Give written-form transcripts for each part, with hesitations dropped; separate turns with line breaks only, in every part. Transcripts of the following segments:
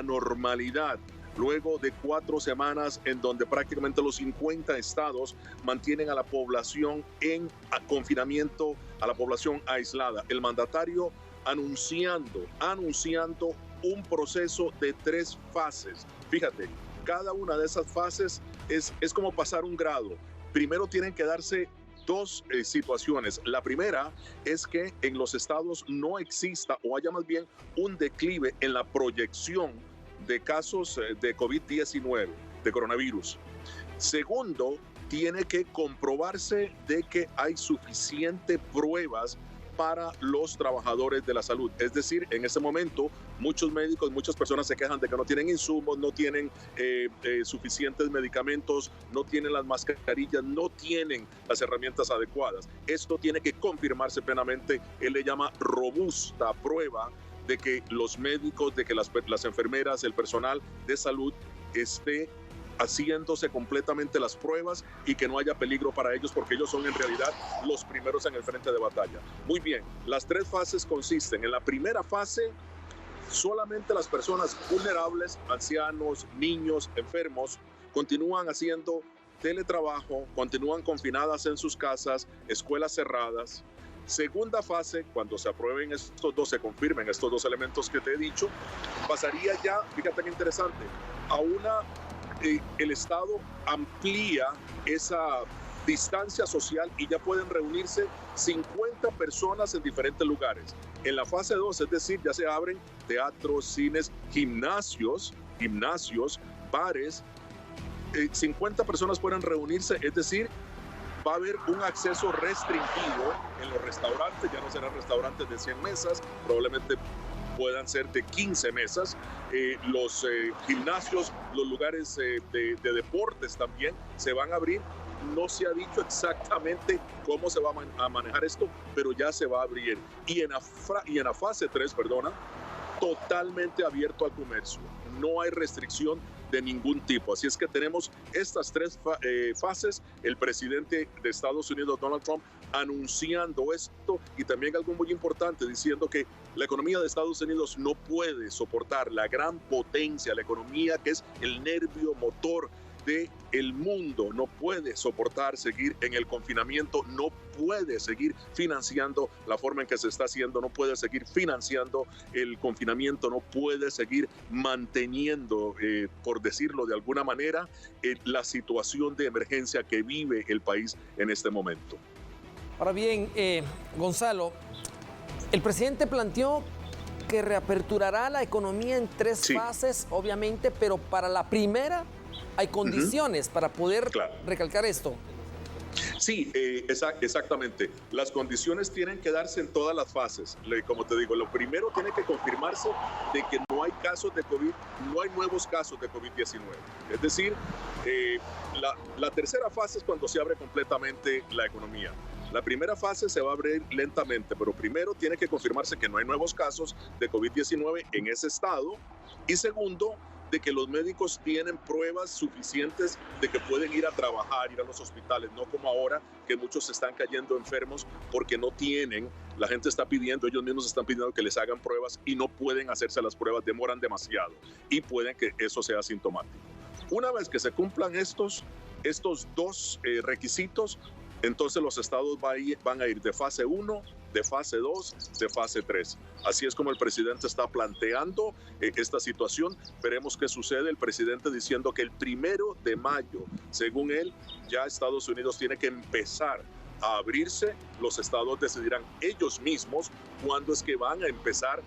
la normalidad. Luego de 4 semanas en donde prácticamente los 50 estados mantienen a la población en confinamiento, a la población aislada. El mandatario anunciando un proceso de 3 fases. Fíjate, cada una de esas fases es como pasar un grado. Primero tienen que darse 2 situaciones. La primera es que en los estados no exista o haya más bien un declive en la proyección de casos de COVID-19, de coronavirus. Segundo, tiene que comprobarse de que hay suficiente pruebas para los trabajadores de la salud. Es decir, en ese momento muchos médicos, muchas personas se quejan de que no tienen insumos, no tienen suficientes medicamentos, no tienen las mascarillas, no tienen las herramientas adecuadas. Esto tiene que confirmarse plenamente. Él le llama robusta prueba de que los médicos, de que las enfermeras, el personal de salud esté haciéndose completamente las pruebas y que no haya peligro para ellos, porque ellos son en realidad los primeros en el frente de batalla. Muy bien, las 3 fases consisten en la primera fase, solamente las personas vulnerables, ancianos, niños, enfermos, continúan haciendo teletrabajo, continúan confinadas en sus casas, escuelas cerradas. Segunda fase, cuando se aprueben estos 2, se confirmen estos 2 elementos que te he dicho, pasaría ya, fíjate qué interesante, a el Estado amplía esa distancia social y ya pueden reunirse 50 personas en diferentes lugares. En la fase 2, es decir, ya se abren teatros, cines, gimnasios, bares, 50 personas pueden reunirse, es decir, va a haber un acceso restringido en los restaurantes, ya no serán restaurantes de 100 mesas, probablemente puedan ser de 15 mesas, los gimnasios, los lugares de deportes también se van a abrir. No se ha dicho exactamente cómo se va a manejar esto, pero ya se va a abrir. Y en la fase 3, totalmente abierto al comercio. No hay restricción de ningún tipo. Así es que tenemos estas 3 fases. El presidente de Estados Unidos, Donald Trump, anunciando esto, y también algo muy importante, diciendo que la economía de Estados Unidos no puede soportar la gran potencia, la economía que es el nervio motor del mundo, no puede soportar seguir en el confinamiento, no puede seguir financiando la forma en que se está haciendo, no puede seguir financiando el confinamiento, no puede seguir manteniendo, por decirlo de alguna manera, la situación de emergencia que vive el país en este momento.
Ahora bien, Gonzalo, el presidente planteó que reaperturará la economía en 3 fases, obviamente, pero para la primera hay condiciones para poder recalcar esto.
Sí, exactamente. Las condiciones tienen que darse en todas las fases. Como te digo, lo primero tiene que confirmarse de que no hay casos de COVID, no hay nuevos casos de COVID-19. Es decir, la tercera fase es cuando se abre completamente la economía. La primera fase se va a abrir lentamente, pero primero tiene que confirmarse que no hay nuevos casos de COVID-19 en ese estado. Y segundo, de que los médicos tienen pruebas suficientes de que pueden ir a trabajar, ir a los hospitales, no como ahora que muchos se están cayendo enfermos porque no tienen, la gente está pidiendo, ellos mismos están pidiendo que les hagan pruebas y no pueden hacerse las pruebas, demoran demasiado y pueden que eso sea asintomático. Una vez que se cumplan estos 2 requisitos, entonces los estados van a ir de fase 1, de fase 2, de fase 3. Así es como el presidente está planteando esta situación. Veremos qué sucede. El presidente diciendo que el 1 de mayo, según él, ya Estados Unidos tiene que empezar a abrirse. Los estados decidirán ellos mismos cuándo es que van a empezar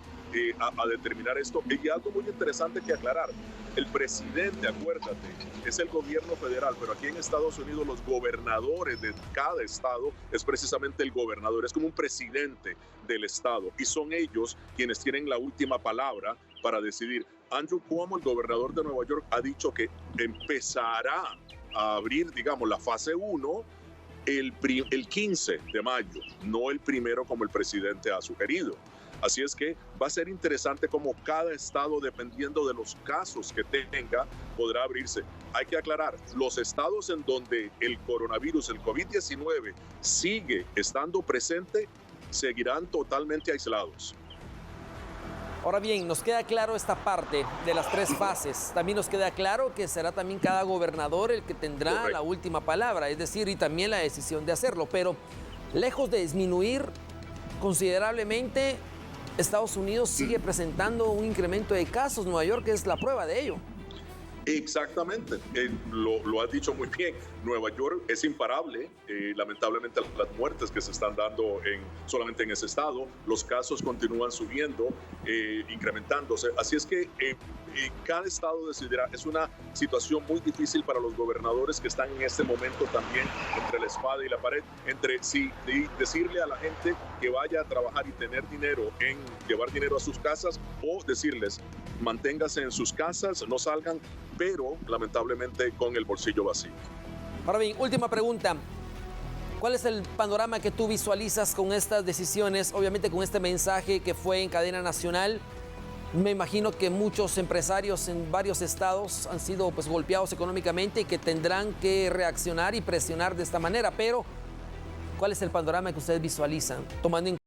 a determinar esto. Y algo muy interesante que aclarar. El presidente, acuérdate, es el gobierno federal, pero aquí en Estados Unidos los gobernadores de cada estado es precisamente el gobernador, es como un presidente del estado y son ellos quienes tienen la última palabra para decidir. Andrew Cuomo, el gobernador de Nueva York, ha dicho que empezará a abrir, digamos, la fase 1 el 15 de mayo, no el 1 como el presidente ha sugerido. Así es que va a ser interesante cómo cada estado, dependiendo de los casos que tenga, podrá abrirse. Hay que aclarar, los estados en donde el coronavirus, el COVID-19, sigue estando presente, seguirán totalmente aislados.
Ahora bien, nos queda claro esta parte de las 3 fases. También nos queda claro que será también cada gobernador el que tendrá la última palabra, es decir, y también la decisión de hacerlo. Pero lejos de disminuir considerablemente, Estados Unidos sigue presentando un incremento de casos. Nueva York es la prueba de ello.
Exactamente, lo has dicho muy bien. Nueva York es imparable, lamentablemente las muertes que se están dando solamente en ese estado, los casos continúan subiendo, incrementándose, así es que cada estado decidirá. Es una situación muy difícil para los gobernadores que están en este momento también entre la espada y la pared, entre si decirle a la gente que vaya a trabajar y tener dinero, en llevar dinero a sus casas, o decirles manténgase en sus casas, no salgan, pero lamentablemente con el bolsillo vacío.
Ahora bien, última pregunta. ¿Cuál es el panorama que tú visualizas con estas decisiones? Obviamente con este mensaje que fue en cadena nacional. Me imagino que muchos empresarios en varios estados han sido golpeados económicamente y que tendrán que reaccionar y presionar de esta manera. Pero, ¿cuál es el panorama que ustedes visualizan tomando en